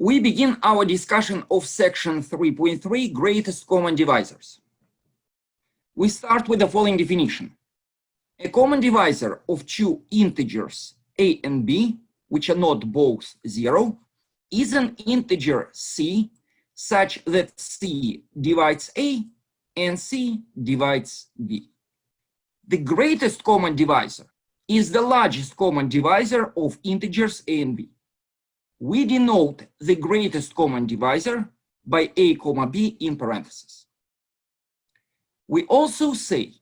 we begin our discussion of section 3.3, greatest common divisors. We start with the following definition. A common divisor of two integers a and b, which are not both 0, is an integer c such that c divides a and c divides b. The greatest common divisor is the largest common divisor of integers a and b. We denote the greatest common divisor by a comma b in parentheses. We also say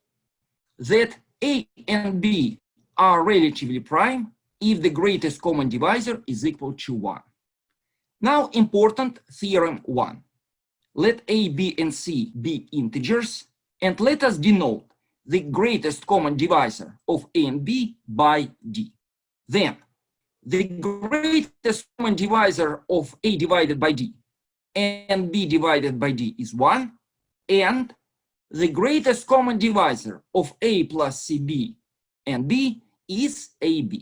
that a and b are relatively prime if the greatest common divisor is equal to 1. Now, important theorem 1. Let a, b, and c be integers, and let us denote the greatest common divisor of a and b by d. Then, the greatest common divisor of a divided by d and b divided by d is 1, and the greatest common divisor of a plus cb and b is ab.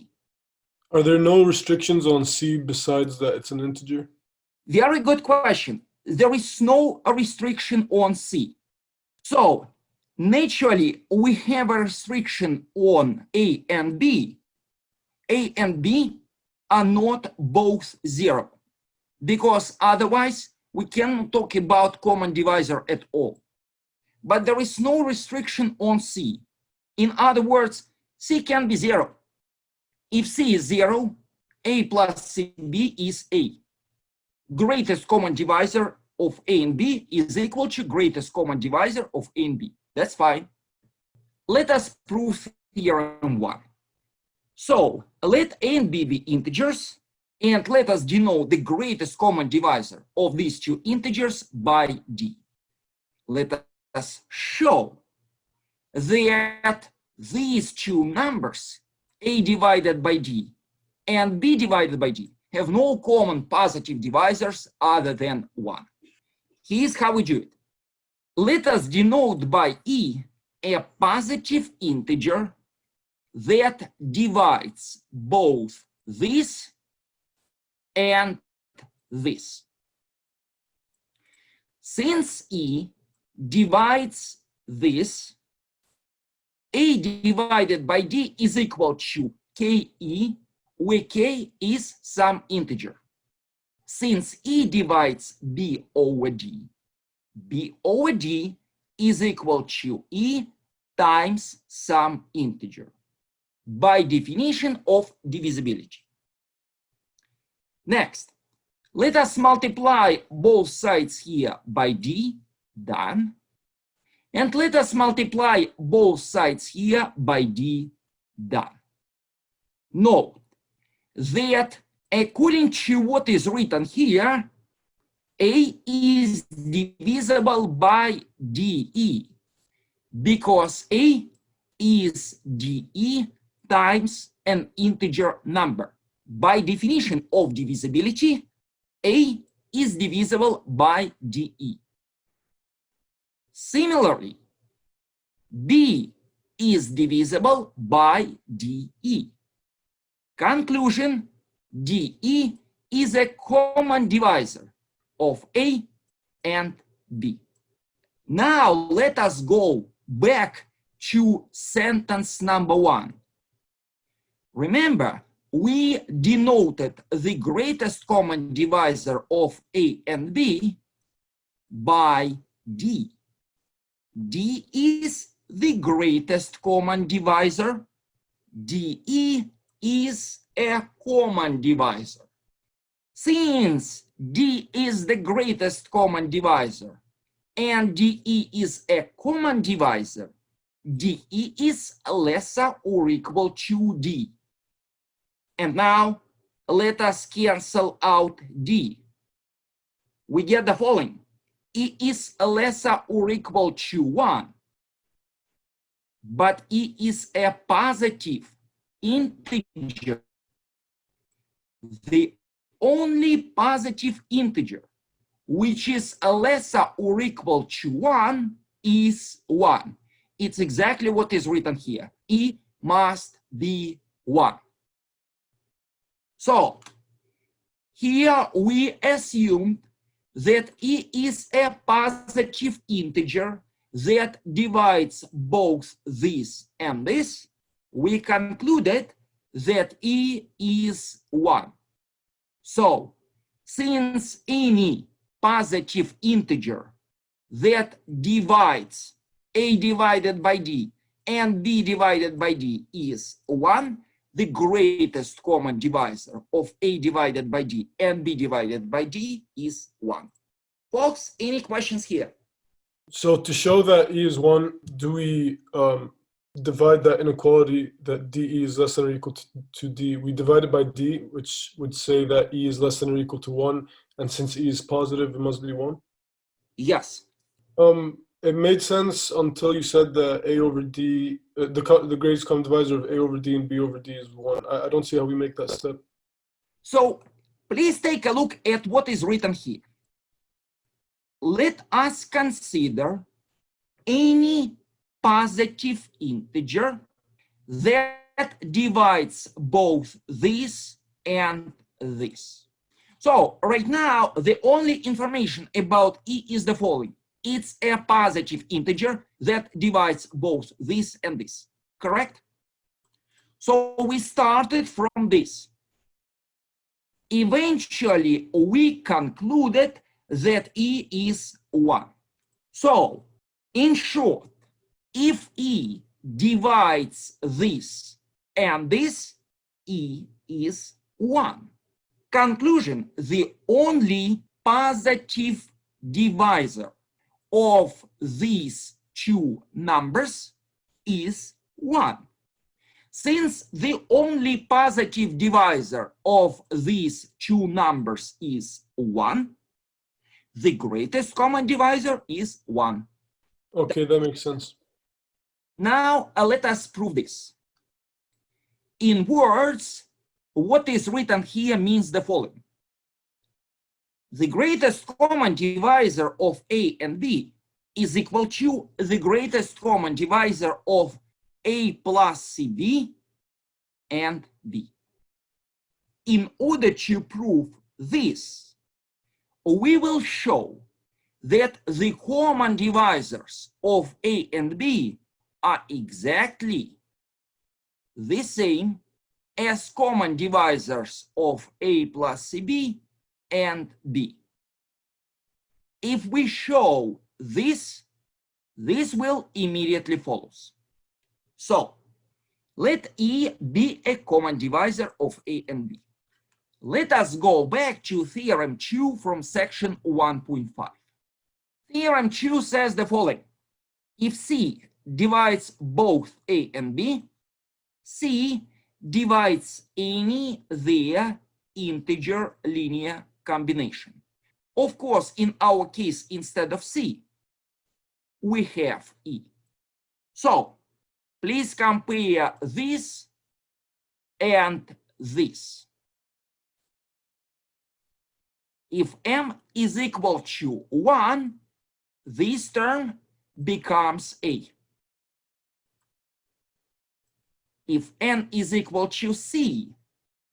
Are there no restrictions on c besides that it's an integer? Very good question. There is no restriction on c. So, naturally, we have a restriction on a and b. A and b are not both 0, because otherwise we cannot talk about common divisor at all. But there is no restriction on c. In other words, c can be 0. If c is 0, a plus cb is a. Greatest common divisor of a and b is equal to greatest common divisor of a and b. That's fine. Let us prove theorem 1. So let a and b be integers, and let us denote the greatest common divisor of these two integers by d. Let us show that these two numbers, a divided by d and b divided by d, have no common positive divisors other than 1. Here's how we do it. Let us denote by e a positive integer that divides both this and this. Since e divides this, a divided by d is equal to ke, where k is some integer. Since e divides b over d, b over d is equal to e times some integer, by definition of divisibility. Next, let us multiply both sides here by d, done. And let us multiply both sides here by d, done. Note that according to what is written here, a is divisible by de, because a is de times an integer number. By definition of divisibility, a is divisible by de. Similarly, b is divisible by de. Conclusion, de is a common divisor of a and b. Now let us go back to sentence number 1. Remember, we denoted the greatest common divisor of a and b by d. d is the greatest common divisor. de is a common divisor. Since d is the greatest common divisor and de is a common divisor, de is lesser or equal to d. And now let us cancel out d. We get the following. E is lesser or equal to 1, but e is a positive integer. The only positive integer which is lesser or equal to 1 is 1. It's exactly what is written here. E must be 1. So Here we assumed that E is a positive integer that divides both this and this. We concluded that E is 1. So, since any positive integer that divides A divided by D and B divided by D is 1, the greatest common divisor of A divided by D and B divided by D is 1. Folks, any questions here? So to show that E is 1, do we divide that inequality that DE is less than or equal to D? We divide it by D, which would say that E is less than or equal to 1. And since E is positive, it must be 1? Yes. It made sense until you said that A over D, the greatest common divisor of A over D and B over D is 1. I don't see how we make that step. So please take a look at what is written here. Let us consider any positive integer that divides both this and this. So right now, the only information about E is the following. It's a positive integer that divides both this and this, correct? So we started from this. Eventually, we concluded that E is 1. So, in short, if E divides this and this, E is 1. Conclusion, the only positive divisor of these two numbers is 1. Since the only positive divisor of these two numbers is 1, the greatest common divisor is 1. Okay, that makes sense. Now, let us prove this. In words, what is written here means the following. The greatest common divisor of A and B is equal to the greatest common divisor of A plus CB and B. In order to prove this, we will show that the common divisors of A and B are exactly the same as common divisors of A plus CB and B. If we show this, this will immediately follow. So, let E be a common divisor of A and B. Let us go back to Theorem 2 from section 1.5. Theorem 2 says the following. If C divides both A and B, C divides any their integer linear combination. Of course, in our case, instead of C, we have E. So, please compare this and this. If M is equal to 1, this term becomes A. If N is equal to C,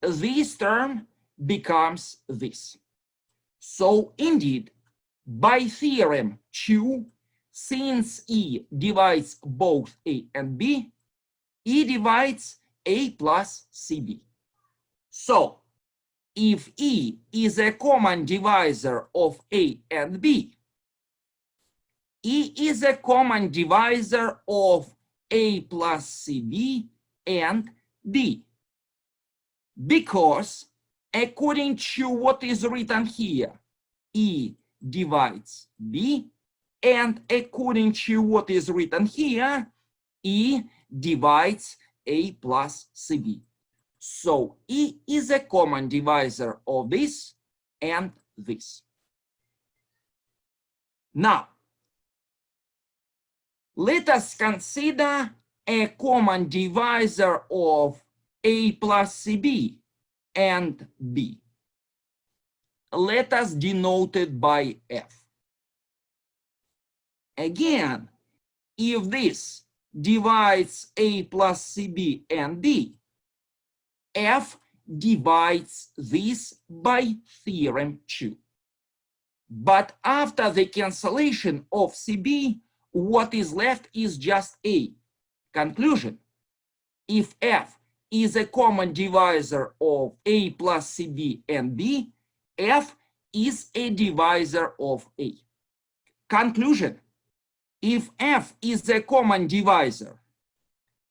this term becomes this. So indeed, by theorem 2, since E divides both A and B, E divides A plus CB. So, if E is a common divisor of A and B, E is a common divisor of A plus CB and B. Because, according to what is written here, E divides B, and according to what is written here, E divides A plus CB. So E is a common divisor of this and this. Now, let us consider a common divisor of A plus CB and B. Let us denote it by F. Again, if this divides A plus CB and D, F divides this by theorem 2. But after the cancellation of CB, what is left is just A. Conclusion: if F is a common divisor of A plus CB and B, F is a divisor of A. Conclusion: if F is a common divisor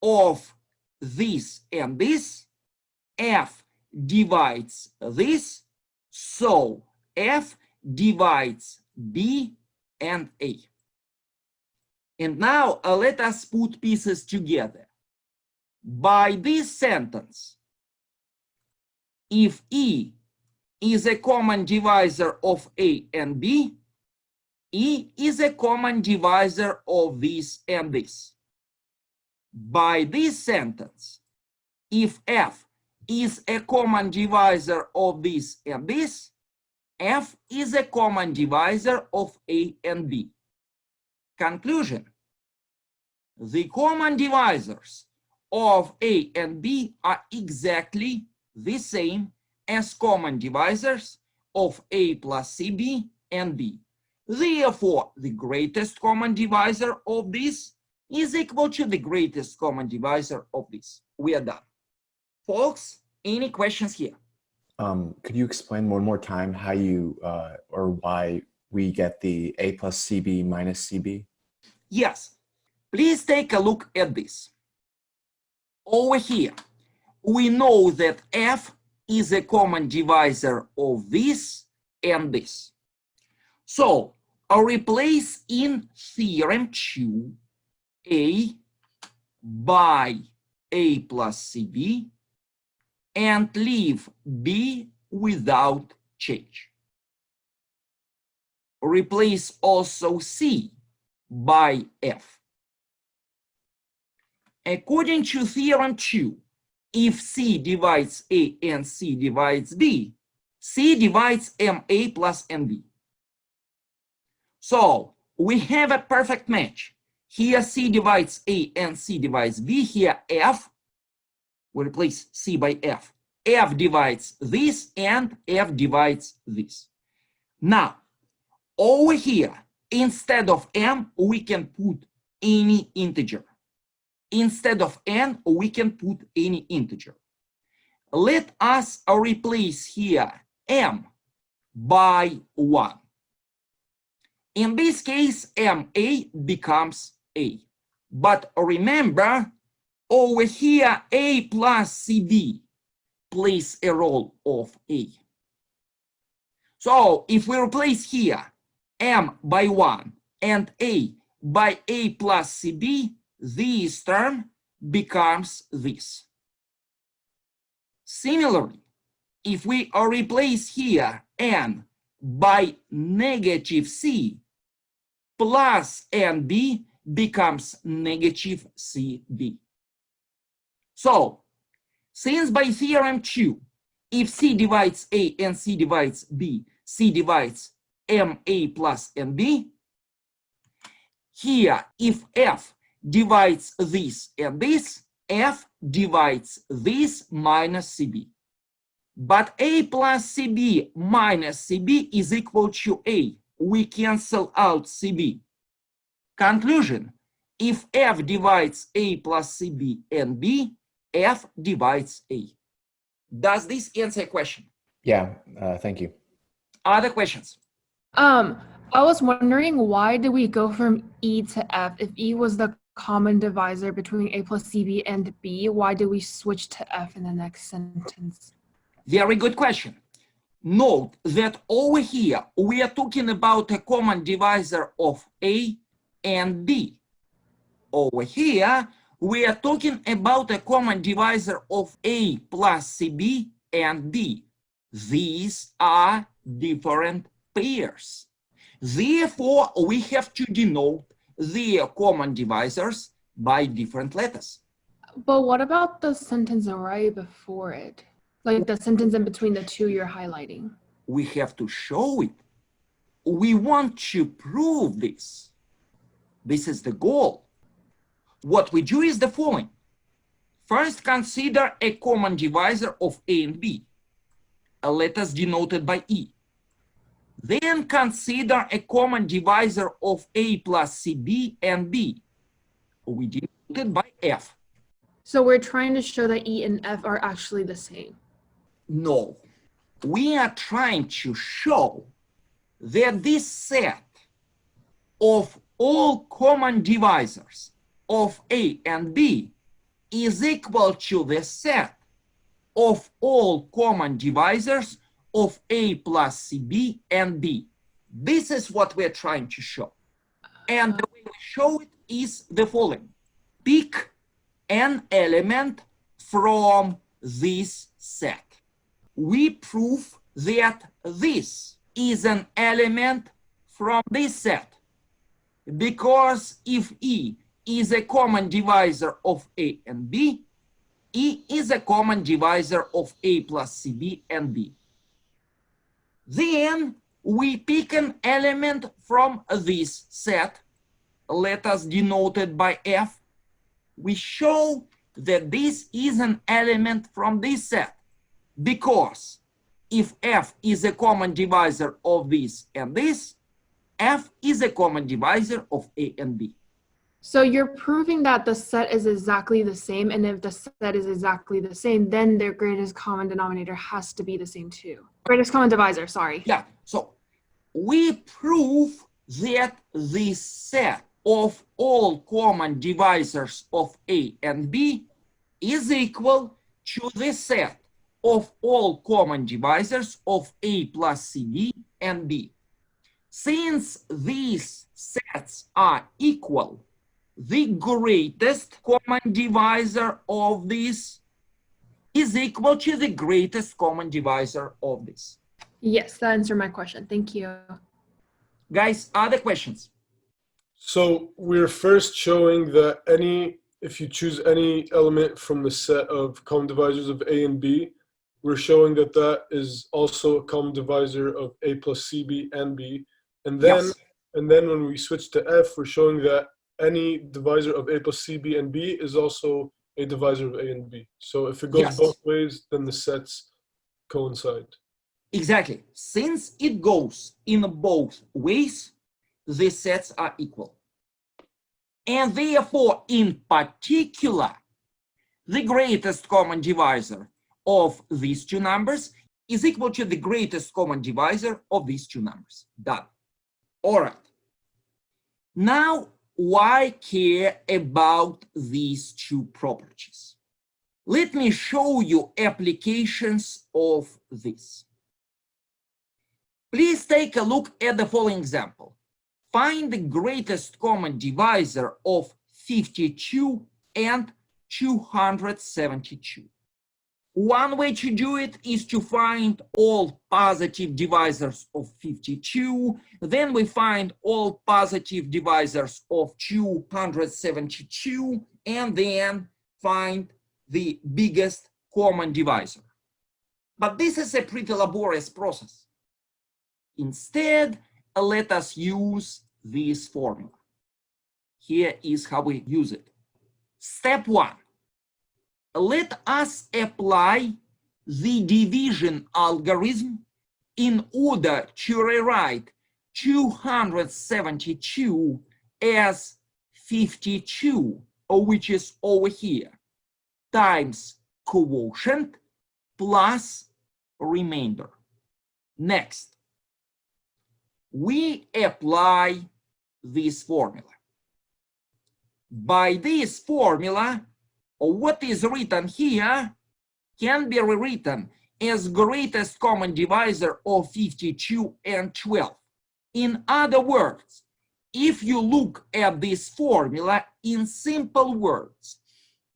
of this and this, F divides this, so F divides B and A. And now let us put pieces together. By this sentence, if E is a common divisor of A and B, E is a common divisor of this and this. By this sentence, if F is a common divisor of this and this, F is a common divisor of A and B. Conclusion: the common divisors of A and B are exactly the same as common divisors of A plus CB and B. Therefore, the greatest common divisor of this is equal to the greatest common divisor of this. We are done. Folks, any questions here? Could you explain one more time how you or why we get the A plus CB minus CB? Yes. Please take a look at this. Over here, we know that F is a common divisor of this and this. So I'll replace in theorem 2 A by A plus CB and leave B without change. Replace also C by F. According to theorem 2, if C divides A and C divides B, C divides MA plus MB. So we have a perfect match. Here C divides A and C divides B. Here F, we replace C by F. F divides this and F divides this. Now, over here, instead of M, we can put any integer. Instead of N, we can put any integer. Let us replace here M by 1. In this case, MA becomes A. But remember, over here, A plus CB plays a role of A. So if we replace here M by 1 and A by A plus CB, this term becomes this. Similarly, if we replace here N by negative C, plus NB becomes negative CB. So, since by theorem 2, if C divides A and C divides B, C divides MA plus MB, here if F divides this and this, F divides this minus CB. But A plus CB minus CB is equal to A. We cancel out CB. Conclusion: if F divides A plus CB and B, F divides A. Does this answer a question? Yeah, thank you. Other questions? I was wondering, why did we go from E to F? If E was the common divisor between A plus CB and B, why did we switch to F in the next sentence? Very good question. Note that over here, we are talking about a common divisor of A and B. Over here, we are talking about a common divisor of A plus CB and D. These are different pairs. Therefore, we have to denote their common divisors by different letters. But what about the sentence right before it? Like the sentence in between the two you're highlighting? We have to show it. We want to prove this. This is the goal. What we do is the following. First, consider a common divisor of A and B. Let us denote it by E. Then consider a common divisor of A plus CB and B. We denote it by F. So we're trying to show that E and F are actually the same. No, we are trying to show that this set of all common divisors of A and B is equal to the set of all common divisors of A plus CB and B. This is what we're trying to show. And the way we show it is the following. Pick an element from this set. We prove that this is an element from this set, because if E is a common divisor of A and B, E is a common divisor of A plus CB and B. Then we pick an element from this set. Let us denote it by F. We show that this is an element from this set, because if F is a common divisor of this and this, F is a common divisor of A and B. So you're proving that the set is exactly the same, and if the set is exactly the same, then their greatest common denominator has to be the same too. Greatest common divisor, sorry. Yeah, so we prove that this set of all common divisors of A and B is equal to the set of all common divisors of A plus CB and B. Since these sets are equal, the greatest common divisor of this is equal to the greatest common divisor of this. Yes, that answered my question. Thank you. Guys, other questions? So we're first showing that if you choose any element from the set of common divisors of A and B, we're showing that that is also a common divisor of A plus CB and B. And then, Yes. and then when we switch to F, we're showing that any divisor of A plus CB and B is also a divisor of A and B. So if it goes Yes. both ways, then the sets coincide. Exactly. Since it goes in both ways, the sets are equal. And therefore, in particular, the greatest common divisor of these two numbers is equal to the greatest common divisor of these two numbers. Done. All right. Now, why care about these two properties? Let me show you applications of this. Please take a look at the following example. Find the greatest common divisor of 52 and 272. One way to do it is to find all positive divisors of 52. Then we find all positive divisors of 272, and then find the biggest common divisor. But this is a pretty laborious process. Instead, let us use this formula. Here is how we use it. Step 1. Let us apply the division algorithm in order to rewrite 272 as 52, which is over here, times quotient plus remainder. Next, we apply this formula. By this formula, what is written here can be rewritten as greatest common divisor of 52 and 12. In other words, if you look at this formula in simple words,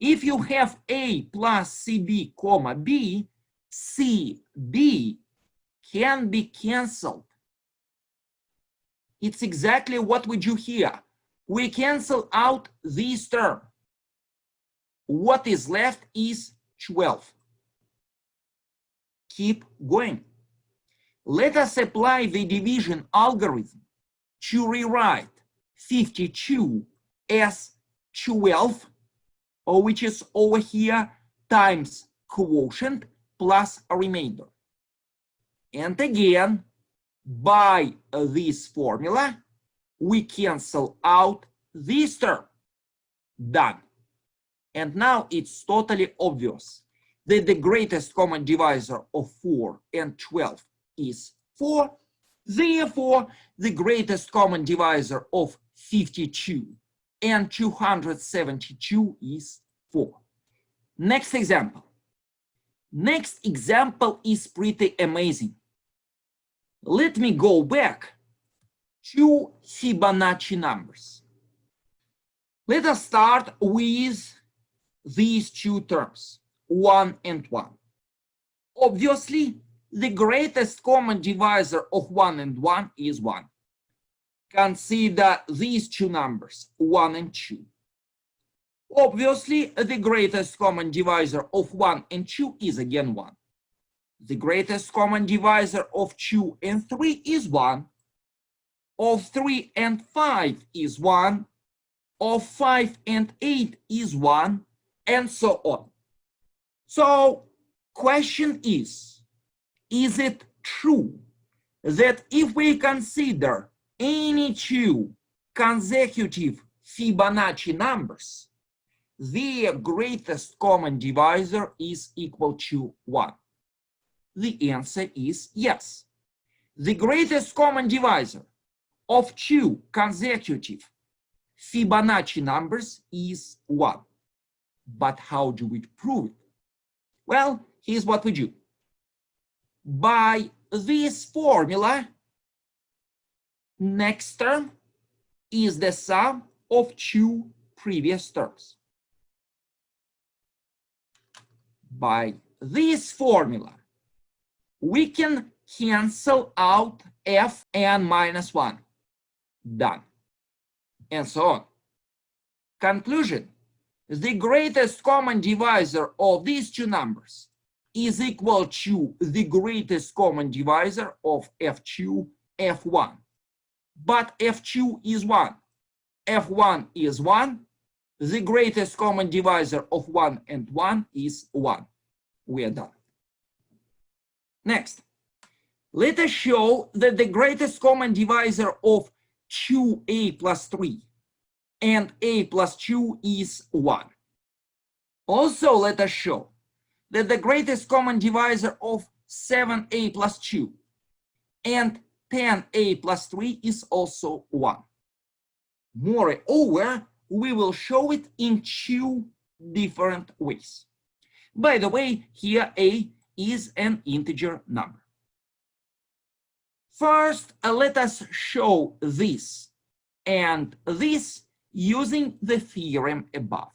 if you have A plus CB comma B, CB can be cancelled. It's exactly what we do here. We cancel out this term. What is left is 12. Keep going. Let us apply the division algorithm to rewrite 52 as 12, which is over here, times quotient plus a remainder. And again, by this formula, we cancel out this term. Done. And now it's totally obvious that the greatest common divisor of 4 and 12 is 4. Therefore, the greatest common divisor of 52 and 272 is 4. Next example. Next example is pretty amazing. Let me go back to Fibonacci numbers. Let us start with these two terms, 1 and 1. Obviously, the greatest common divisor of 1 and 1 is 1. Consider these two numbers, 1 and 2. Obviously, the greatest common divisor of 1 and 2 is again 1. The greatest common divisor of 2 and 3 is 1. Of 3 and 5 is 1. Of 5 and 8 is 1, and so on. So, question is it true that if we consider any two consecutive Fibonacci numbers, their greatest common divisor is equal to 1? The answer is yes. The greatest common divisor of two consecutive Fibonacci numbers is 1. But how do we prove it? Well, here's what we do. By this formula, next term is the sum of two previous terms. By this formula, we can cancel out fn minus 1. Done. And so on. Conclusion: the greatest common divisor of these two numbers is equal to the greatest common divisor of f2, f1. But f2 is 1, f1 is 1, the greatest common divisor of 1 and 1 is 1. We are done. Next, let us show that the greatest common divisor of 2a plus 3 and a plus 2 is 1. Also, let us show that the greatest common divisor of 7a plus 2 and 10a plus 3 is also 1. Moreover, we will show it in two different ways. By the way, here a is an integer number. First, let us show this and this using the theorem above.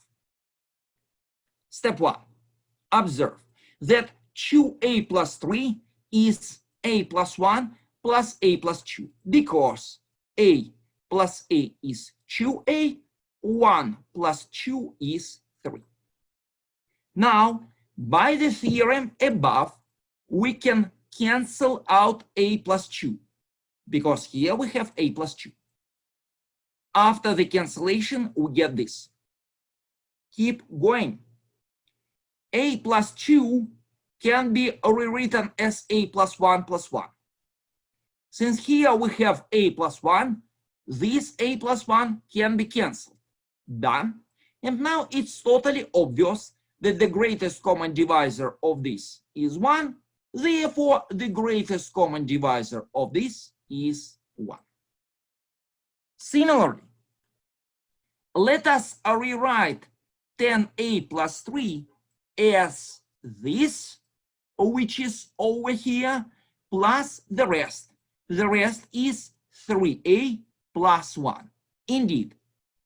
Step 1. Observe that 2a plus 3 is a plus 1 plus a plus 2, because a plus a is 2a, 1 plus 2 is 3. Now, by the theorem above, we can cancel out a plus 2, because here we have a plus 2. After the cancellation, we get this. Keep going. A plus 2 can be rewritten as a plus 1 plus 1. Since here we have a plus 1, this a plus 1 can be cancelled. Done. And now it's totally obvious that the greatest common divisor of this is 1. Therefore, the greatest common divisor of this is 1. Similarly, let us rewrite 10a plus 3 as this, which is over here, plus the rest. The rest is 3a plus 1. Indeed,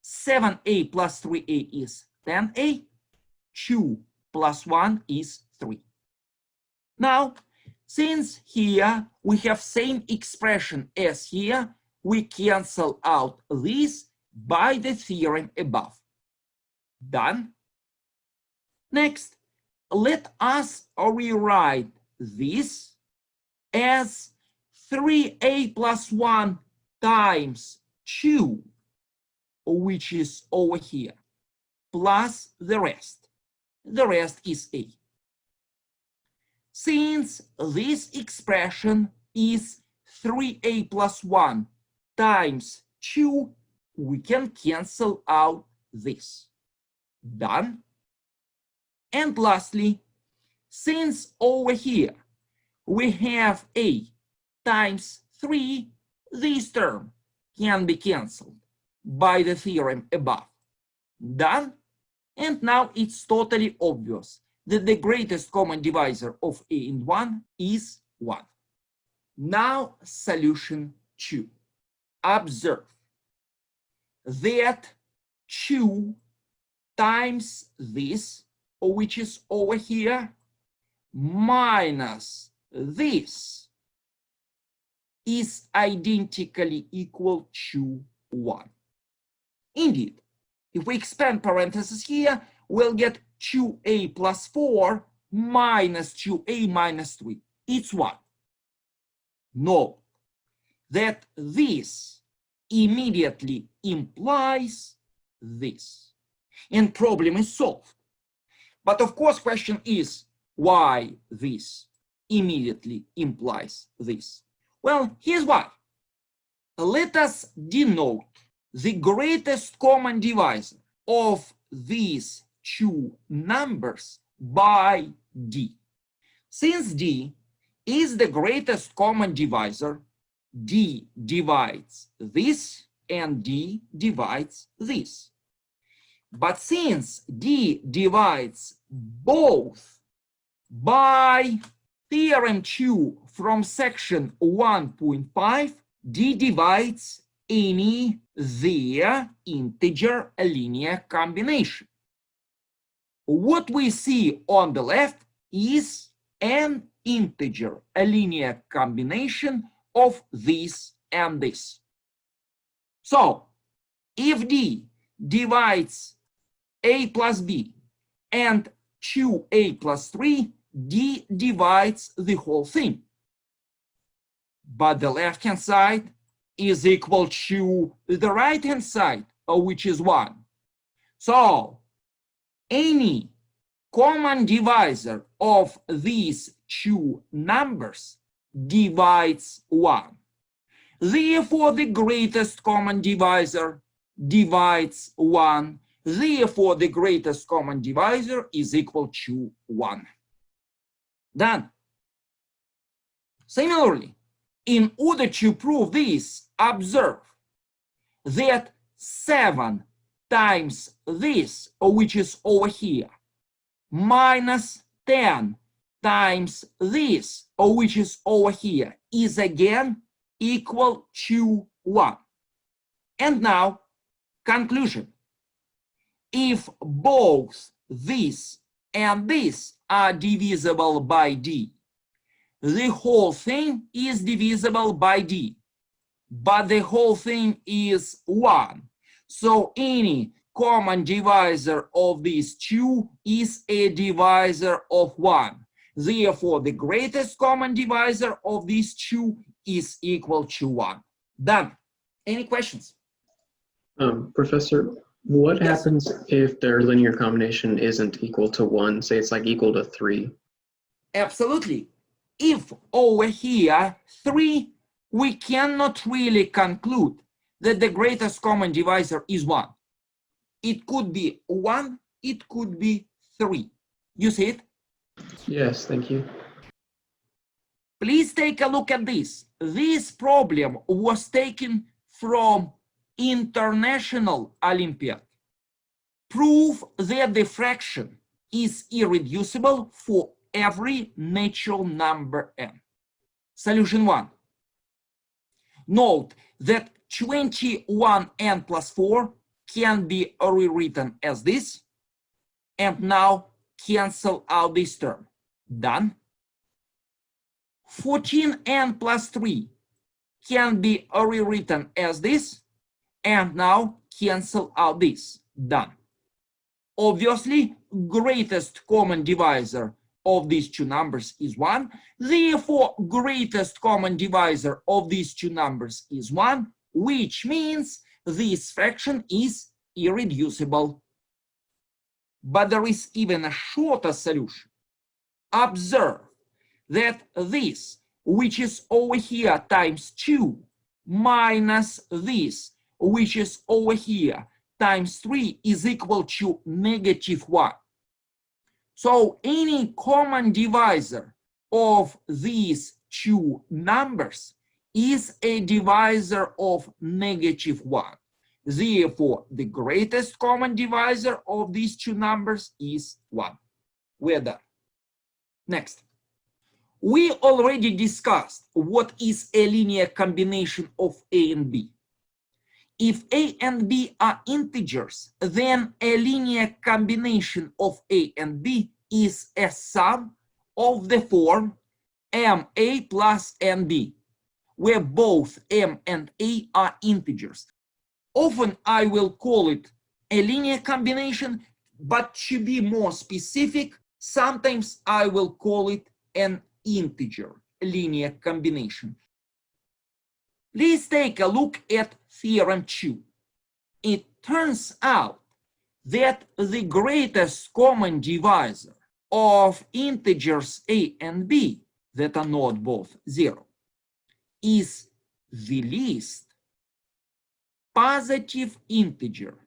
7a plus 3a is 10a, 2 plus 1 is 3. Now, since here we have same expression as here, we cancel out this by the theorem above. Done. Next, let us rewrite this as 3a plus 1 times 2, which is over here. plus the rest. The rest is a. Since this expression is 3a plus 1 times 2, we can cancel out this. Done. And lastly, since over here we have a times 3, this term can be cancelled by the theorem above. Done. And now it's totally obvious that the greatest common divisor of a and 1 is 1. Now solution 2. Observe that 2 times this, which is over here, minus this is identically equal to 1. Indeed, if we expand parentheses here, we'll get 2a plus 4 minus 2a minus 3. It's 1. Note that this immediately implies this, and problem is solved. But of course, question is, why this immediately implies this? Well, here's why. Let us denote the greatest common divisor of these two numbers by d. Since d is the greatest common divisor, d divides this and d divides this. But since d divides both by theorem 2 from section 1.5, d divides any their integer linear combination. What we see on the left is an integer linear combination of this and this. So if d divides a plus b and 2a plus 3, d divides the whole thing. But the left-hand side is equal to the right-hand side, which is 1. So any common divisor of these two numbers divides 1. Therefore, the greatest common divisor divides 1. Therefore, the greatest common divisor is equal to 1. Done. Similarly, in order to prove this, observe that 7 times this, which is over here, minus 10 times this, which is over here, is again equal to 1. And now, conclusion. If both this and this are divisible by d, the whole thing is divisible by d, but the whole thing is 1. So any common divisor of these two is a divisor of 1. Therefore, the greatest common divisor of these two is equal to 1. Done. Any questions? Professor, what Yes. happens if their linear combination isn't equal to 1? Say it's like equal to 3. Absolutely. If over here 3, we cannot really conclude that the greatest common divisor is 1. It could be 1, it could be 3. You see it? Yes, thank you. Please take a look at this. This problem was taken from International Olympiad. Prove that the fraction is irreducible for every natural number n. Solution 1. Note that 21n plus 4 can be rewritten as this, and now cancel out this term. Done. 14n plus 3 can be rewritten as this, and now cancel out this. Done. Obviously, greatest common divisor of these two numbers is 1. Therefore, greatest common divisor of these two numbers is 1, which means this fraction is irreducible. but there is even a shorter solution. Observe that this, which is over here times 2, minus this, which is over here times 3, is equal to -1. So any common divisor of these two numbers is a divisor of -1. Therefore, the greatest common divisor of these two numbers is 1. We're done. Next. We already discussed what is a linear combination of A and B. If A and B are integers, then a linear combination of A and B is a sum of the form MA plus NB, where both M and A are integers. Often I will call it a linear combination, but to be more specific, sometimes I will call it an integer linear combination. Please take a look at theorem 2. It turns out that the greatest common divisor of integers A and B that are not both 0 is the least positive integer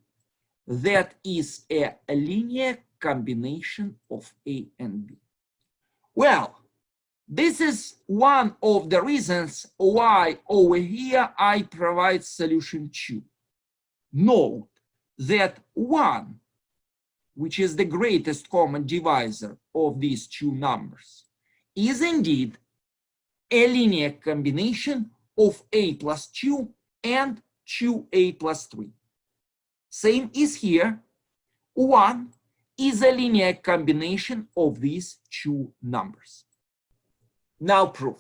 that is a linear combination of A and B. Well, this is one of the reasons why over here I provide solution 2. Note that 1, which is the greatest common divisor of these two numbers, is indeed a linear combination of A plus 2 and 2A plus 3. Same is here. 1 is a linear combination of these two numbers. Now proof.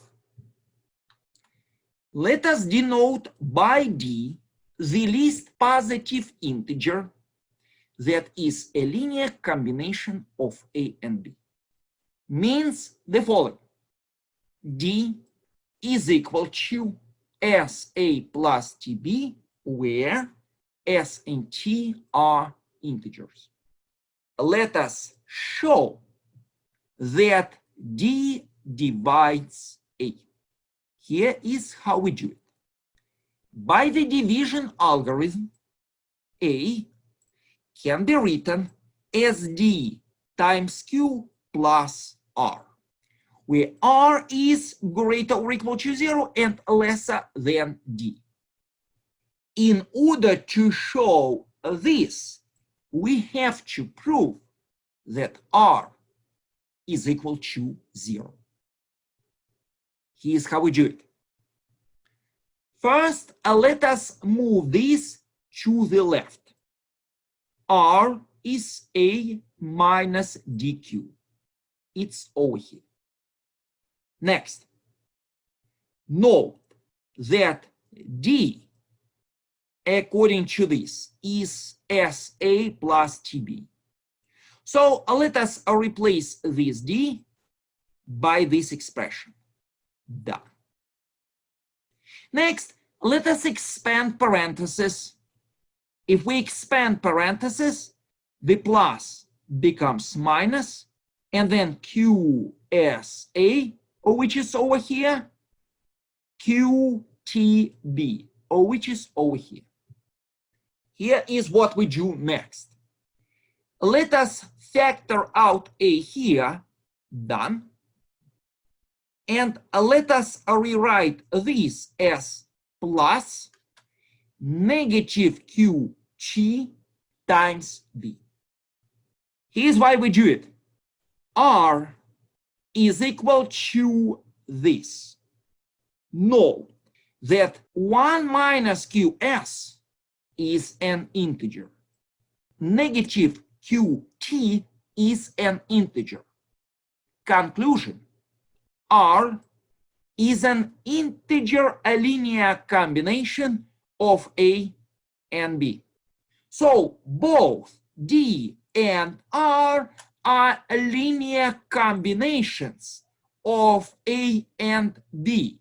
Let us denote by D the least positive integer that is a linear combination of A and B. Means the following. D is equal to SA plus TB, where S and T are integers. Let us show that D divides A. Here is how we do it. By the division algorithm, A can be written as D times Q plus R, where R is greater or equal to 0 and lesser than D. In order to show this, we have to prove that R is equal to 0. Here's how we do it. First, let us move this to the left. R is A minus DQ. It's over here. Next, note that D, according to this, is SA plus TB. So let us replace this D by this expression. Done. Next, let us expand parentheses. If we expand parentheses, the plus becomes minus, and then QSA, which is over here, QTB, which is over here. Here is what we do next. Let us factor out A here. Done. And let us rewrite this as plus negative QT times B. Here's why we do it. R is equal to this. Note that 1 minus QS is an integer. Negative QT is an integer. Conclusion. R is an integer linear combination of A and B. So both D and R are linear combinations of A and B.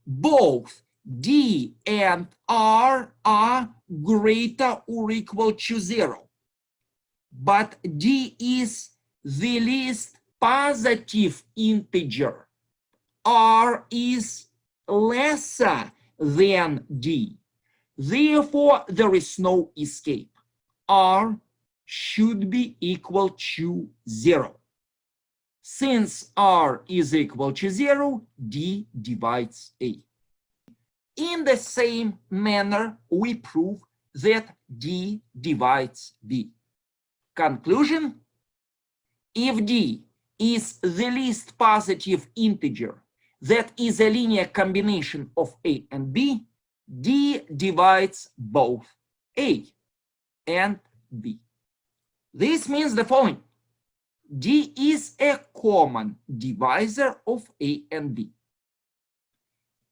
Both D and R are greater or equal to 0. but d is the least positive integer. R is lesser than d. Therefore, there is no escape. R should be equal to 0. Since R is equal to 0, D divides A. In the same manner, we prove that D divides B. Conclusion: if D is the least positive integer that is a linear combination of A and B, D divides both A and B. This means the following: D is a common divisor of A and B.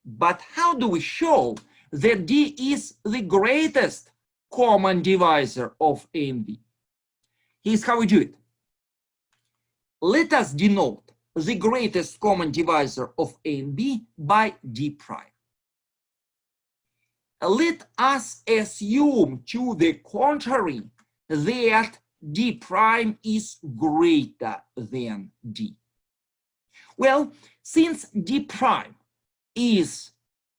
But how do we show that D is the greatest common divisor of A and B? Here's how we do it. Let us denote the greatest common divisor of A and B by D prime. Let us assume to the contrary that D prime is greater than D. Well, since D prime is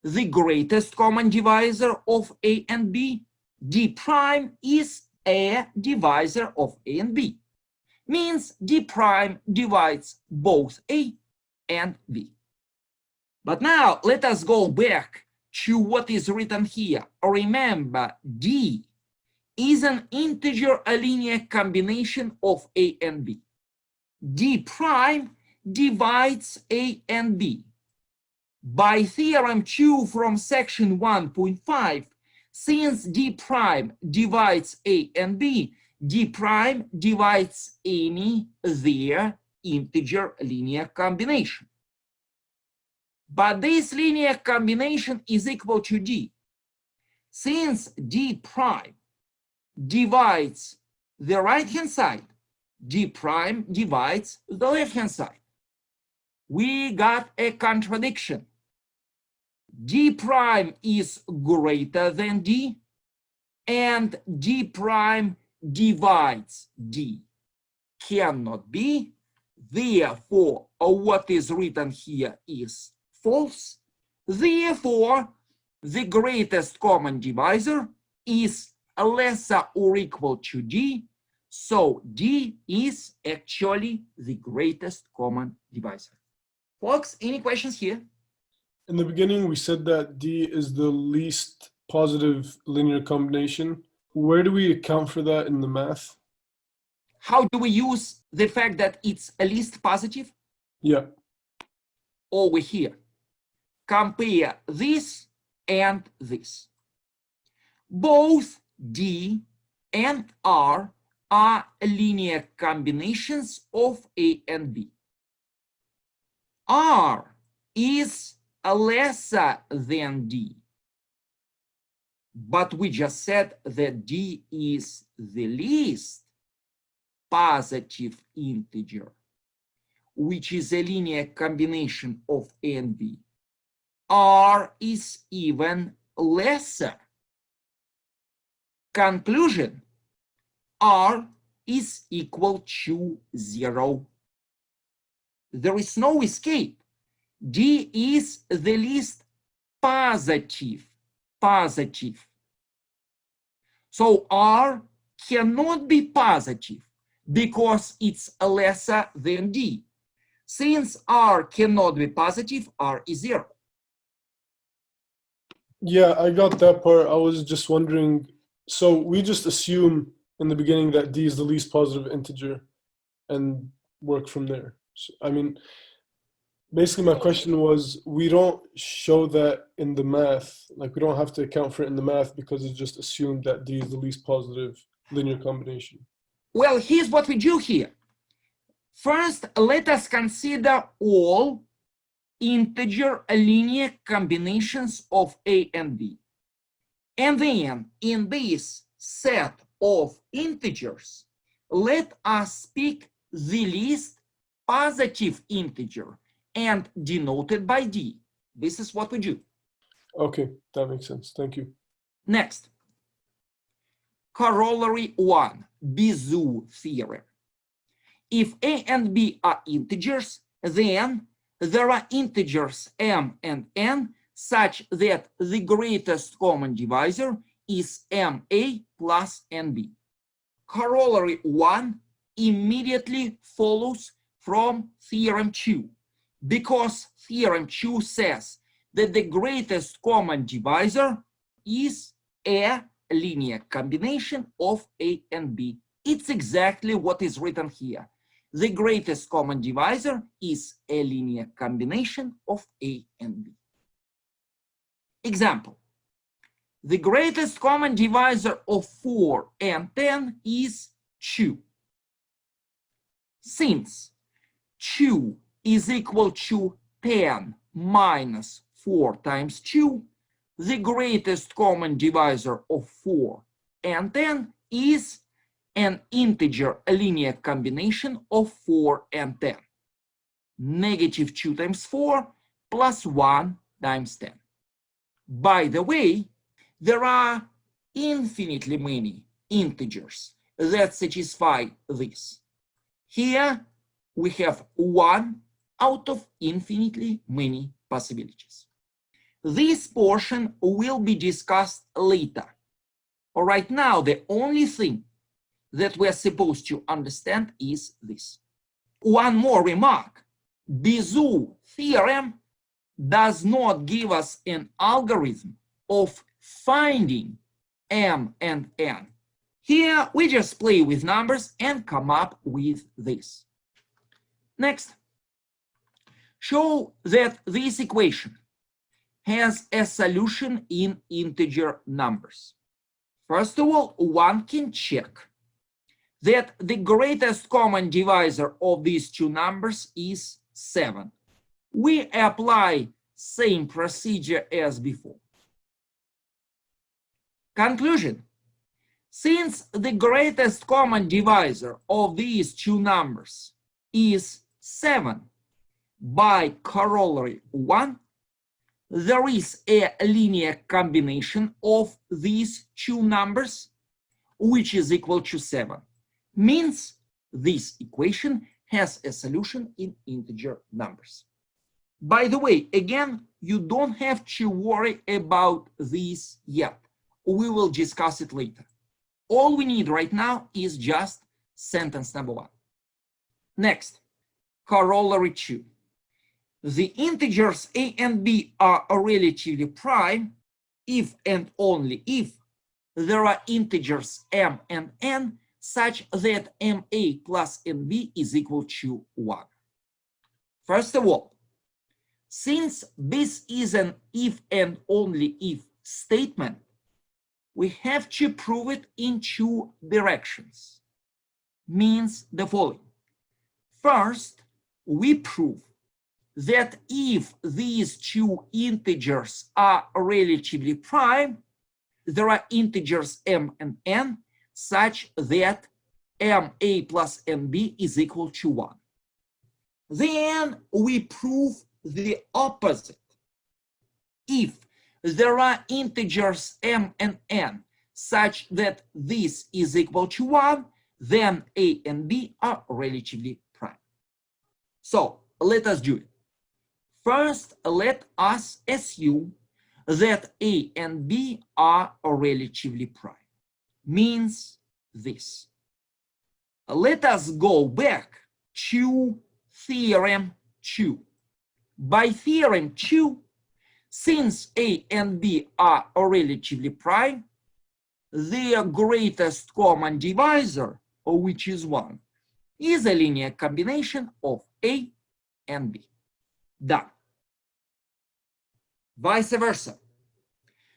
the greatest common divisor of A and B, D prime is a divisor of A and B. Means D prime divides both A and B. But now let us go back to what is written here. Remember, D is an integer, a linear combination of A and B. D prime divides A and B. By theorem 2 from section 1.5, since D prime divides A and B, D prime divides any their integer linear combination. But this linear combination is equal to D. Since D prime divides the right-hand side, D prime divides the left-hand side. We got a contradiction. D prime is greater than D, and D prime divides D. Cannot be. Therefore, what is written here is false. Therefore, the greatest common divisor is lesser or equal to D. So D is actually the greatest common divisor. Folks, any questions here? In the beginning, we said that D is the least positive linear combination. Where do we account for that in the math? How do we use the fact that it's a least positive? Yeah. Over here. Compare this and this. Both D and R are linear combinations of A and B. R is lesser than D. But we just said that D is the least positive integer, which is a linear combination of A and B. R is even lesser. Conclusion: R is equal to 0. There is no escape. D is the least positive. So R cannot be positive because it's lesser than D. Since R cannot be positive, R is 0. Yeah, I got that part. I was just wondering, so we just assume in the beginning that D is the least positive integer and work from there. So, I mean, basically my question was, we don't show that in the math, like we don't have to account for it in the math because it's just assumed that D is the least positive linear combination. Well, here's what we do here. First, let us consider all integer linear combinations of A and B. And then in this set of integers, let us pick the least positive integer and denote it by D. This is what we do. Okay, that makes sense. Thank you. Next, Corollary 1, Bezout theorem. If a and b are integers, then there are integers m and n such that the greatest common divisor is ma plus nb. Corollary 1 immediately follows from theorem 2, because theorem 2 says that the greatest common divisor is a linear combination of a and b. It's exactly what is written here. The greatest common divisor is a linear combination of a and b. Example. The greatest common divisor of 4 and 10 is 2. Since 2 is equal to 10 minus 4 times 2, the greatest common divisor of 4 and 10 is an integer linear combination of 4 and 10. Negative 2 times 4 plus 1 times 10. By the way, there are infinitely many integers that satisfy this. Here we have one out of infinitely many possibilities. This portion will be discussed later. Right now, the only thing that we are supposed to understand is this. One more remark. Bezout theorem does not give us an algorithm of finding m and n. Here we just play with numbers and come up with this. Next, show that this equation has a solution in integer numbers. First of all, one can check that the greatest common divisor of these two numbers is 7. We apply same procedure as before. Conclusion. Since the greatest common divisor of these two numbers is 7, by corollary 1, there is a linear combination of these two numbers, which is equal to 7. Means this equation has a solution in integer numbers. By the way, again, you don't have to worry about this yet. We will discuss it later. All we need right now is just sentence number 1. Next, corollary 2. The integers a and b are relatively prime if and only if there are integers m and n such that ma plus nb is equal to 1. First of all, since this is an if and only if statement, we have to prove it in two directions. Means the following. First, we prove that if these two integers are relatively prime, there are integers m and n such that ma plus nb is equal to 1. Then we prove the opposite. If there are integers m and n such that this is equal to 1, then a and b are relatively prime. So let us do it. First, let us assume that a and b are relatively prime. Means this. Let us go back to theorem 2. By theorem 2, since a and b are relatively prime, their greatest common divisor, which is 1, is a linear combination of a and b. Done. Vice versa.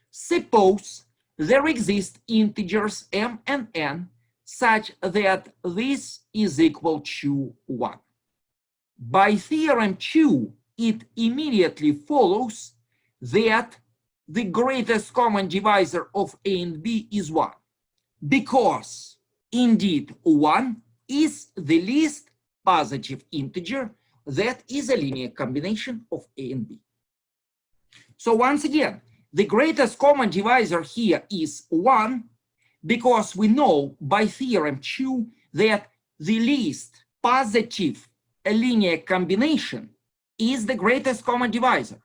Suppose there exist integers m and n such that this is equal to 1. By theorem 2, it immediately follows that the greatest common divisor of a and b is 1, because indeed 1 is the least positive integer that is a linear combination of a and b. So once again, the greatest common divisor here is 1, Because we know by theorem 2 that the least positive linear combination is the greatest common divisor,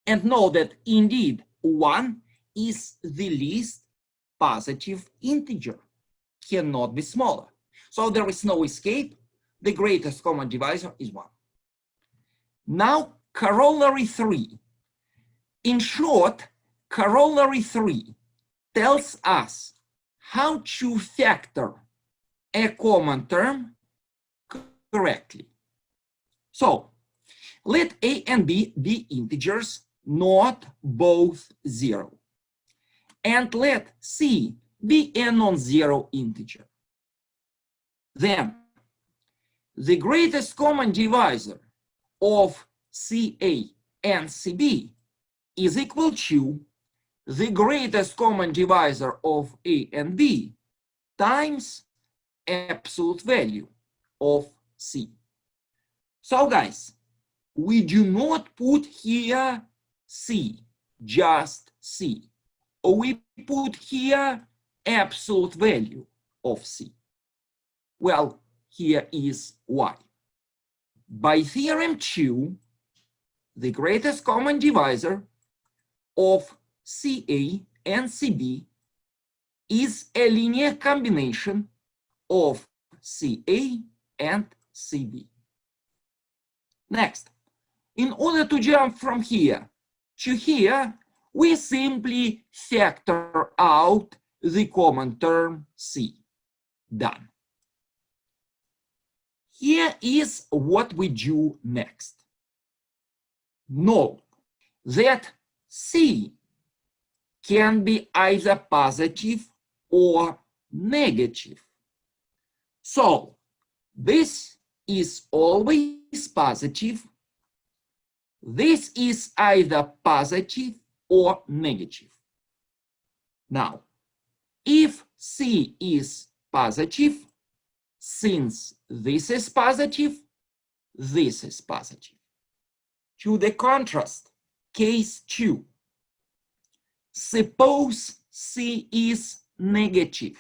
and know that indeed 1 is the least positive integer, cannot be smaller. So there is no escape. The greatest common divisor is 1. Now, corollary 3. In short, corollary 3 tells us how to factor a common term correctly. So, let a and b be integers, not both 0. And let c be a non-zero integer. Then, the greatest common divisor of CA and CB is equal to the greatest common divisor of A and B times absolute value of C. So guys, we do not put here C, just C. We put here absolute value of C. Well, here is why. By theorem 2, the greatest common divisor of CA and CB is a linear combination of CA and CB. Next, in order to jump from here to here, we simply factor out the common term C. Done. Here is what we do next. Note that C can be either positive or negative. So this is always positive. This is either positive or negative. Now, if C is positive, since this is positive, this is positive. To the contrast, case 2. Suppose C is negative.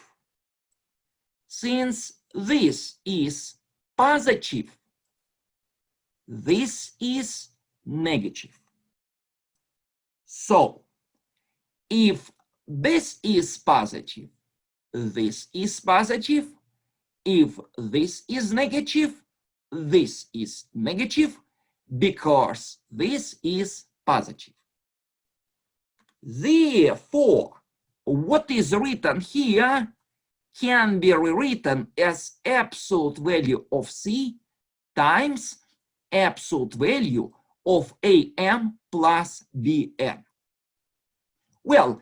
Since this is positive, this is negative. So, if this is positive, this is positive. If this is negative, this is negative, because this is positive. Therefore, what is written here can be rewritten as absolute value of C times absolute value of AM plus BN. Well,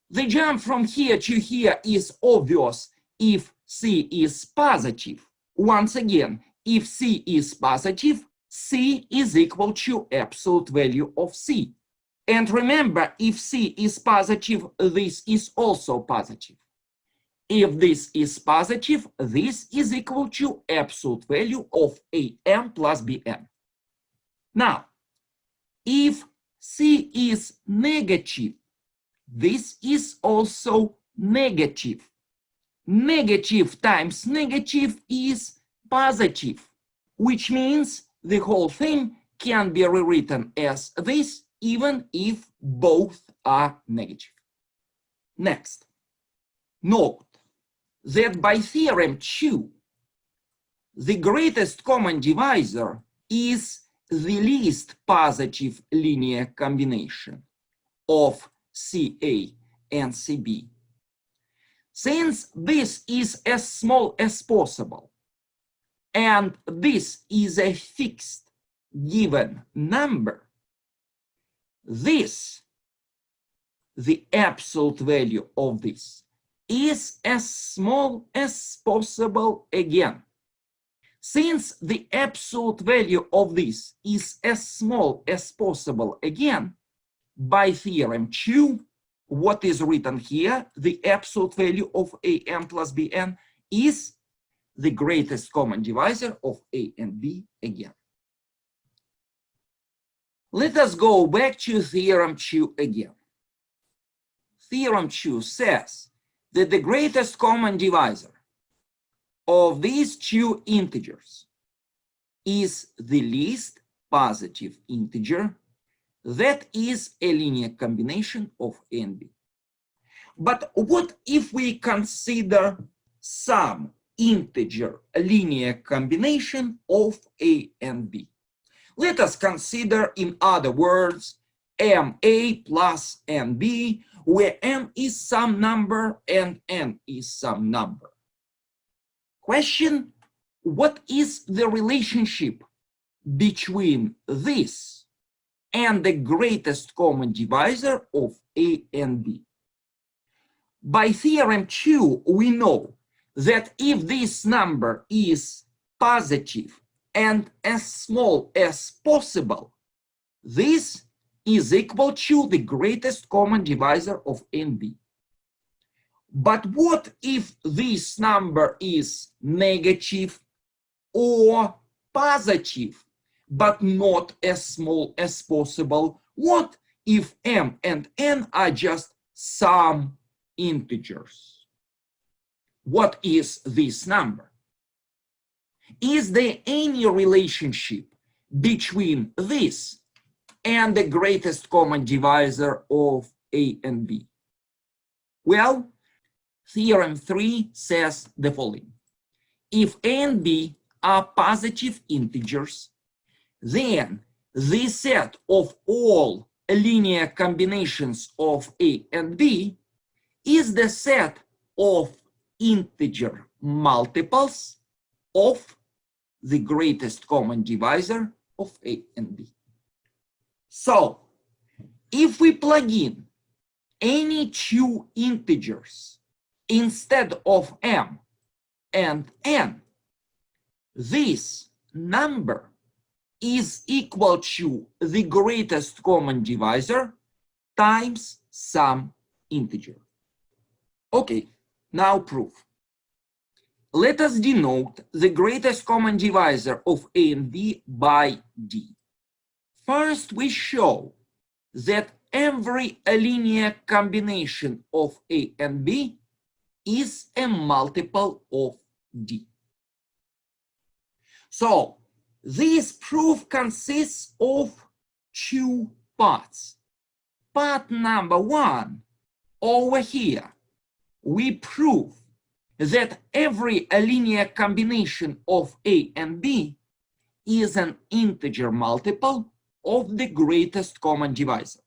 the jump from here to here is obvious if C is positive. Once again, if C is positive, C is equal to absolute value of C. And remember, if C is positive, this is also positive. If this is positive, this is equal to absolute value of AM plus BN. Now, if C is negative, this is also negative. Negative times negative is positive, which means the whole thing can be rewritten as this, even if both are negative. Next, note that by theorem 2, the greatest common divisor is the least positive linear combination of CA and CB. Since this is as small as possible, and this is a fixed given number, this, the absolute value of this, is as small as possible again. Since the absolute value of this is as small as possible again, by theorem 2, what is written here, the absolute value of AM plus BN is the greatest common divisor of A and B again. Let us go back to theorem 2 again. Theorem 2 says that the greatest common divisor of these two integers is the least positive integer that is a linear combination of A and B. But what if we consider some integer linear combination of A and B? Let us consider, in other words, MA plus MB, where M is some number and N is some number. Question: what is the relationship between this and the greatest common divisor of A and B? By theorem 2, we know that if this number is positive and as small as possible, this is equal to the greatest common divisor of A and B. But what if this number is negative or positive, but not as small as possible? What if M and N are just some integers? What is this number? Is there any relationship between this and the greatest common divisor of A and B? Well, theorem 3 says the following. If A and B are positive integers, then the set of all linear combinations of A and B is the set of integer multiples of the greatest common divisor of A and B. So, if we plug in any two integers instead of M and N, this number is equal to the greatest common divisor times some integer. Okay, now proof. Let us denote the greatest common divisor of A and B by D. First, we show that every linear combination of A and B is a multiple of D. So, this proof consists of two parts. Part number 1, over here, we prove that every linear combination of A and B is an integer multiple of the greatest common divisor.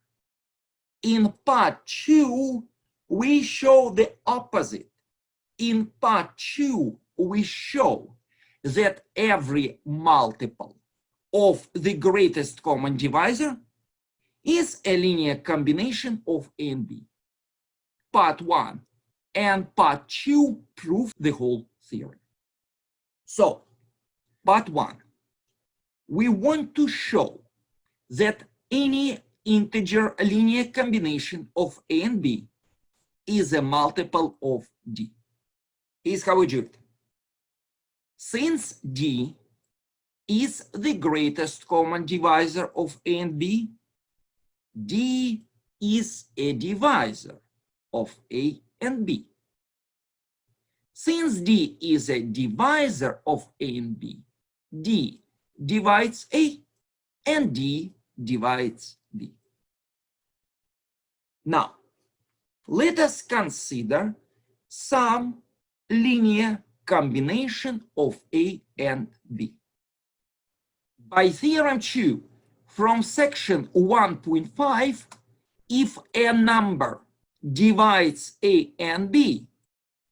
In part 2, we show the opposite. In part 2, we show that every multiple of the greatest common divisor is a linear combination of A and B. Part 1 and part 2 prove the whole theorem. So, part 1, we want to show that any integer linear combination of A and B is a multiple of D. Here's how we do it. Since D is the greatest common divisor of A and B, D is a divisor of A and B. Since D is a divisor of A and B, D divides A and D divides B. Now, let us consider some linear combination of A and B. By theorem 2, from section 1.5, if a number divides A and B,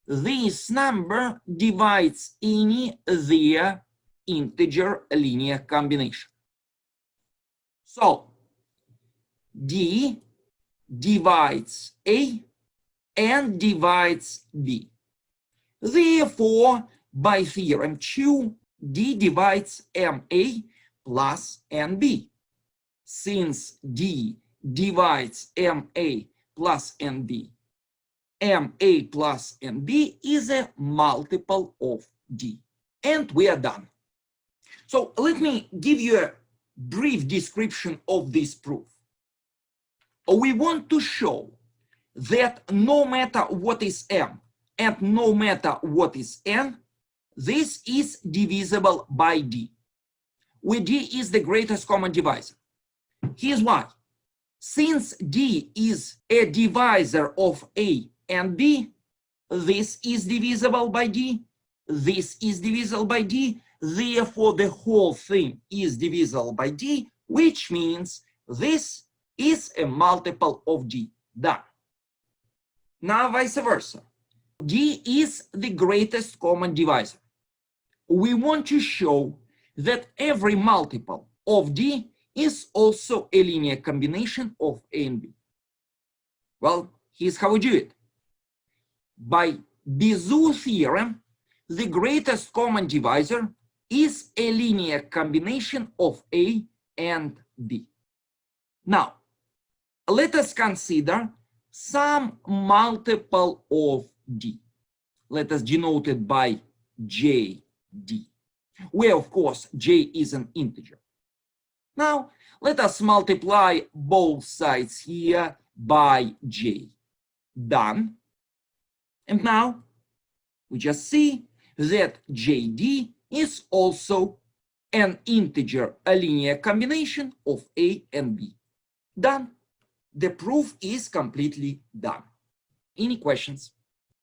this number divides any their integer linear combination. So, D divides A and divides B. Therefore, by theorem 2, D divides MA plus NB. Since D divides MA plus NB, MA plus NB is a multiple of D. And we are done. So let me give you a brief description of this proof. We want to show that no matter what is M, and no matter what is n, this is divisible by d, where d is the greatest common divisor. Here's why. Since d is a divisor of a and b, this is divisible by d, this is divisible by d, therefore the whole thing is divisible by d, which means this is a multiple of d. Done. Now vice versa. D is the greatest common divisor. We want to show that every multiple of d is also a linear combination of a and b. Well, here's how we do it. By Divisors theorem, the greatest common divisor is a linear combination of a and b. Now, let us consider some multiple of d. Let us denote it by jd, where of course j is an integer. Now, let us multiply both sides here by j. Done. And now, we just see that jd is also an integer, a linear combination of a and b. Done. The proof is completely done. Any questions?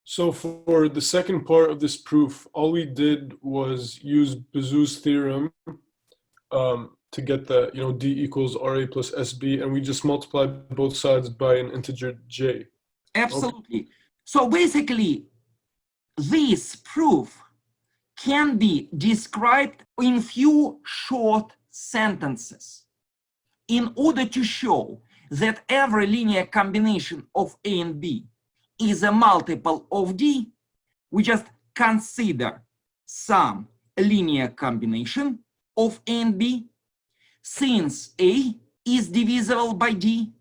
So for the second part of this proof, all we did was use Divisors theorem to get that, d equals RA plus SB, and we just multiplied both sides by an integer j. Absolutely. Okay. So basically, this proof can be described in few short sentences in order to show that every linear combination of a and b is a multiple of d. We just consider some linear combination of a and b. Since a is divisible by d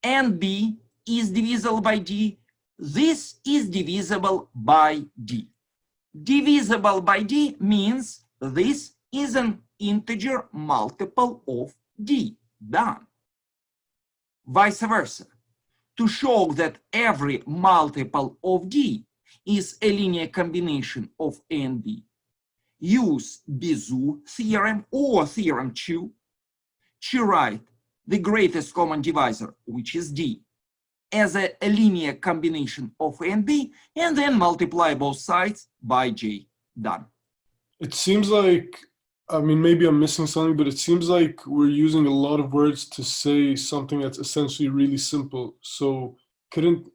and b is divisible by d, this is divisible by d. Divisible by d means this is an integer multiple of d. Done. Vice versa. To show that every multiple of d is a linear combination of a and b, use Divisors theorem or theorem 2 to write the greatest common divisor, which is d, as a linear combination of a and b, and then multiply both sides by j. Done. It seems like, maybe I'm missing something, but it seems like we're using a lot of words to say something that's essentially really simple. So couldn't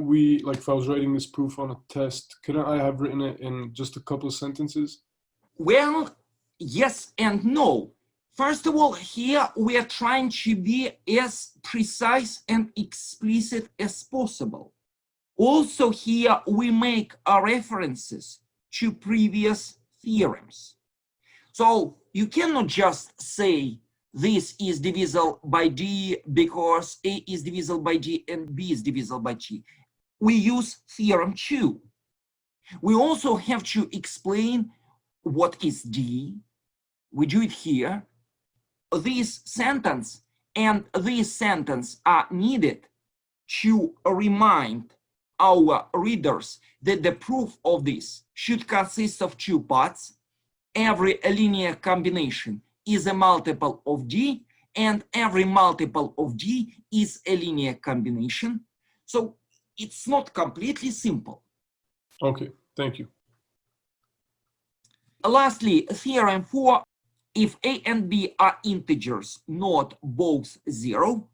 we, like if I was writing this proof on a test, couldn't I have written it in just a couple of sentences? Well, yes and no. First of all, here we are trying to be as precise and explicit as possible. Also here we make our references to previous theorems. So you cannot just say this is divisible by d because a is divisible by d and b is divisible by g. We use theorem 2. We also have to explain what is d. We do it here. This sentence and this sentence are needed to remind our readers that the proof of this should consist of two parts. Every linear combination is a multiple of d, and every multiple of d is a linear combination. So it's not completely simple. Okay, thank you. Lastly, theorem 4. If a and b are integers, not both 0,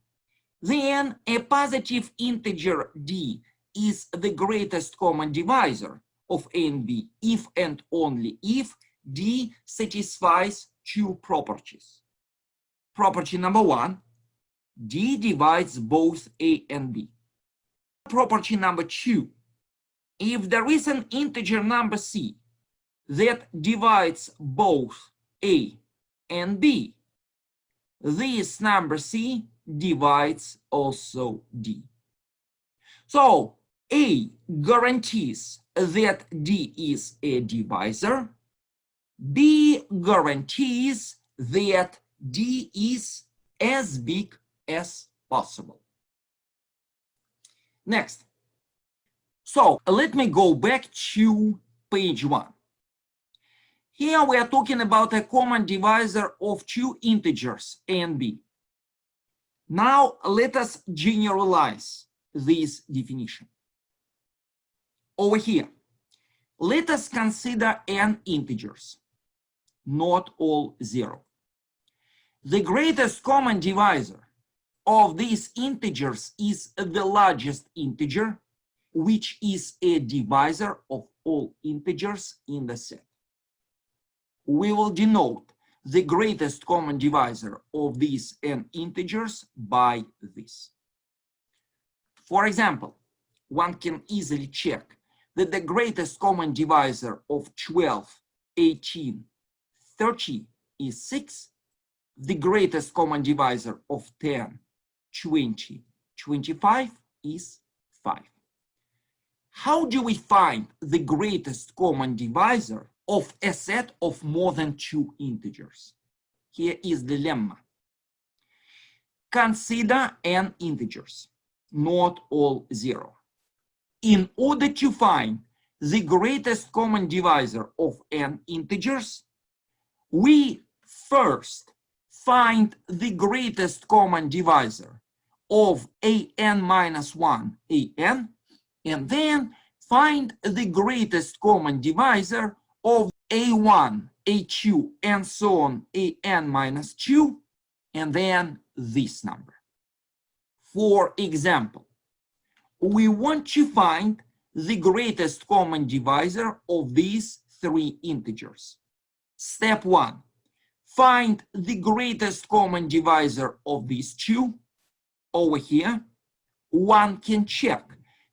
then a positive integer d is the greatest common divisor of a and b if and only if d satisfies two properties. Property number 1, d divides both a and b. Property number 2, if there is an integer number c that divides both a and b, this number c divides also d. So a guarantees that d is a divisor, b guarantees that d is as big as possible. Next. So let me go back to page 1. Here we are talking about a common divisor of two integers, a and b. Now let us generalize this definition. Over here, let us consider n integers, not all 0. The greatest common divisor of these integers is the largest integer, which is a divisor of all integers in the set. We will denote the greatest common divisor of these n integers by this. For example, one can easily check that the greatest common divisor of 12, 18, 30 is 6. The greatest common divisor of 10, 20, 25 is 5. How do we find the greatest common divisor of a set of more than 2 integers? Here is the lemma. Consider n integers, not all 0. In order to find the greatest common divisor of n integers, we first find the greatest common divisor of an minus 1 an, and then find the greatest common divisor of a1, a2, and so on, an minus 2, and then this number. For example, we want to find the greatest common divisor of these 3 integers. Step 1, find the greatest common divisor of these 2. Over here, one can check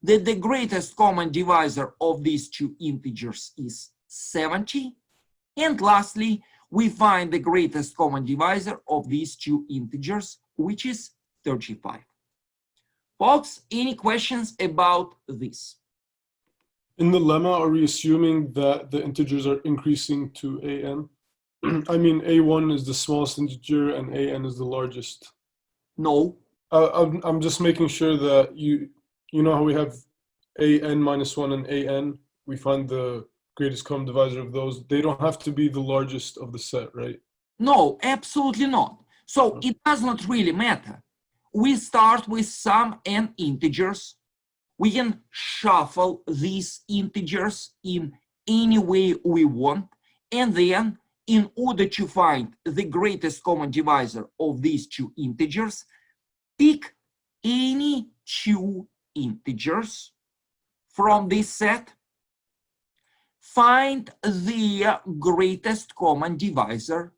that the greatest common divisor of these 2 integers is 70. And lastly, we find the greatest common divisor of these 2 integers, which is 35. Folks, any questions about this? In the lemma, are we assuming that the integers are increasing to an? I mean, a1 is the smallest integer and an is the largest. No. I'm just making sure that you know how we have an minus 1 and an, we find the greatest common divisor of those. They don't have to be the largest of the set, right? No, absolutely not. So it does not really matter. We start with some n integers. We can shuffle these integers in any way we want. And then, in order to find the greatest common divisor of these 2 integers, pick any 2 integers from this set, find the greatest common divisor,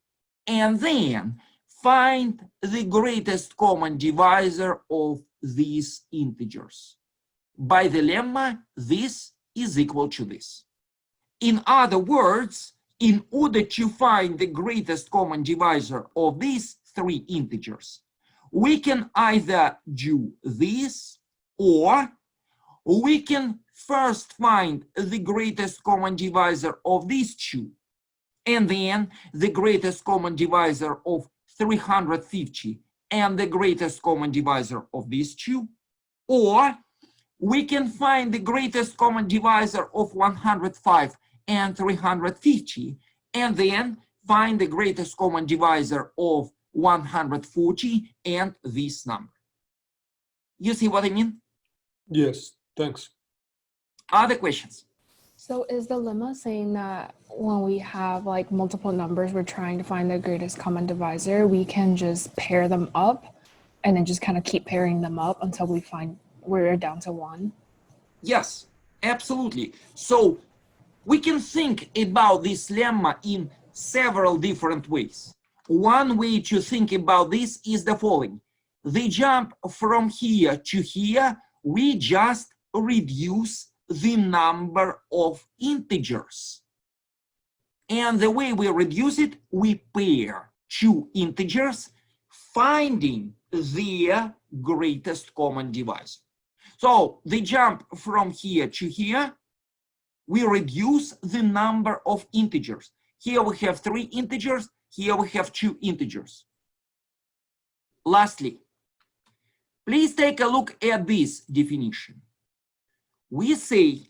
and then find the greatest common divisor of these integers. By the lemma, this is equal to this. In other words, in order to find the greatest common divisor of these 3 integers, we can either do this, or we can first find the greatest common divisor of these 2, and then the greatest common divisor of 350 and the greatest common divisor of these 2, or we can find the greatest common divisor of 105 and 350, and then find the greatest common divisor of 140 and this number. You see what I mean? Yes, thanks. Other questions? So is the lemma saying that when we have like multiple numbers, we're trying to find the greatest common divisor, we can just pair them up and then just kind of keep pairing them up until we find we're down to 1? Yes, absolutely. So we can think about this lemma in several different ways. One way to think about this is the following. The jump from here to here, we just reduce the number of integers. And the way we reduce it, we pair 2 integers, finding their greatest common divisor. So the jump from here to here, we reduce the number of integers. Here we have 3 integers, here we have 2 integers. Lastly, please take a look at this definition. we say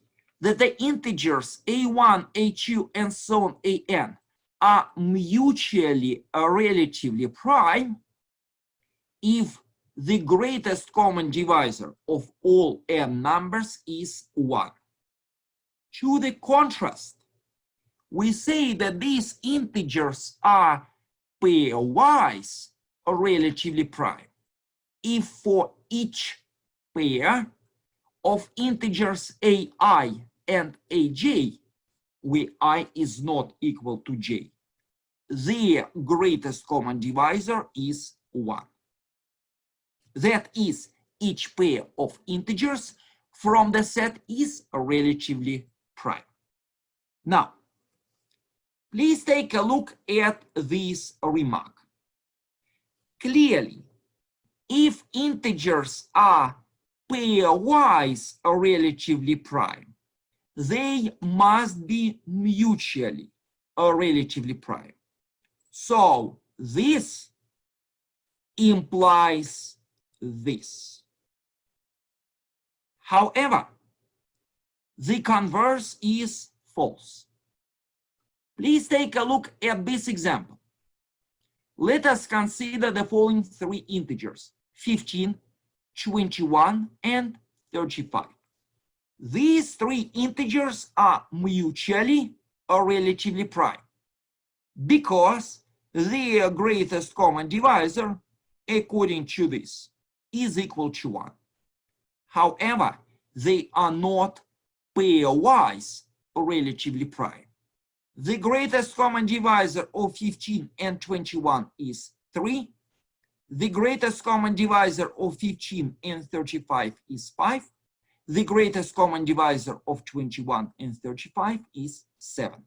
that the integers a1, a2, and so on, an are mutually relatively prime if the greatest common divisor of all n numbers is 1. To the contrast, we say that these integers are pairwise relatively prime if for each pair of integers ai and aj, where I is not equal to j, their greatest common divisor is 1. That is, each pair of integers from the set is relatively prime. Now, please take a look at this remark. Clearly, if integers are pairwise relatively prime, they must be mutually relatively prime. So this implies this. However, the converse is false. Please take a look at this example. Let us consider the following three integers: 15, 21, and 35. These three integers are mutually or relatively prime because their greatest common divisor, according to this, is equal to 1. However, they are not pairwise or relatively prime. The greatest common divisor of 15 and 21 is 3. The greatest common divisor of 15 and 35 is 5. The greatest common divisor of 21 and 35 is 7.